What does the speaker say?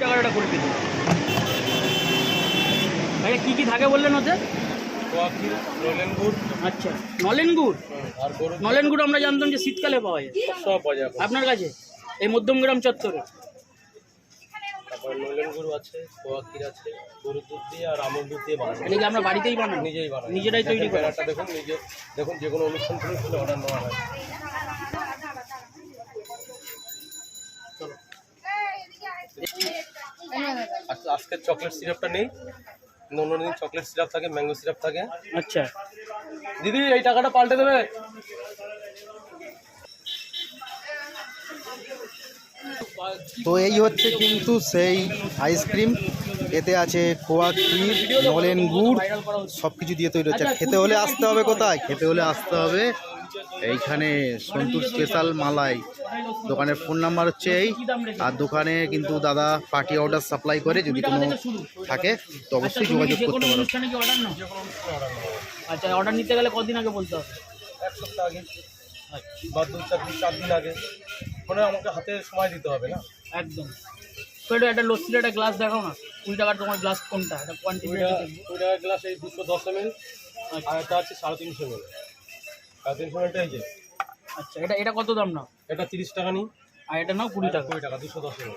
টাকার একটা কুলফি দিন। ভাইয়া কী কী থাকে বললেন ওতে? নলেন গুড়। আচ্ছা, নলেন গুড়। আর গরুর নলেন গুড় আমরা জানতাম যে শীতকালে পাওয়া যায়। সব পাওয়া যায় আপনার কাছে এই মধ্যমগ্রাম চত্বরে? তারপর নলেন গুড় আছে, খোয়া ক্ষীর আছে, গরুর দুধ দিয়ে আর আমুল দুধ দিয়ে বানানো। এটা কি আমরা বাড়িতেই বানাই? নিজেই বানাই, নিজেরাই তৈরি করি। ব্যাটারটা দেখুন, নিজে দেখুন, যে কোনো অনুষ্ঠান করে অর্ডার নেওয়া হয়। আজকের চকলেট সিরাপটা নেই, অন্য দিন চকলেট সিরাপ থাকে, ম্যাঙ্গো সিরাপ থাকে। আচ্ছা দিদি এই টাকাটা পাল্টে দেবে। তো এই হচ্ছে কিন্তু সেই আইসক্রিম, এতে আছে খোয়া ক্ষীর, নলেন গুড়, সব কিছু দিয়ে তৈরি হচ্ছে। খেতে হলে আসতে হবে কোথায়? খেতে হলে আসতে হবে এইখানে সন্তুর স্পেশাল মালাই। দোকানের ফোন নাম্বার হচ্ছে এই, আর দোকানে কিন্তু দাদা পার্টি অর্ডার সাপ্লাই করে, যদি কোনো থাকে তো অবশ্যই যোগাযোগ করতে পারো। অনুষ্ঠানে কি অর্ডার নাও? আচ্ছা, অর্ডার নিতে গেলে কদিন আগে বলতে হবে? এক সপ্তাহ আগে বা 2-4 দিন আগে, মানে আমাকে হাতে সময় দিতে হবে না। একদম। তো এটা একটা লস্যির একটা গ্লাস দেখাও না। 20 টাকার তোমার গ্লাস কোনটা? এটা কোয়ান্টিটি 2 টাকার গ্লাস এই 210 ml, আর এটা আছে 350 ml। 350 ml এই যে। আচ্ছা, এটা কত দাম নাও? এটা 30 টাকা নিই, আর এটা নাও 20 টাকা। 20 টাকা 210 ml।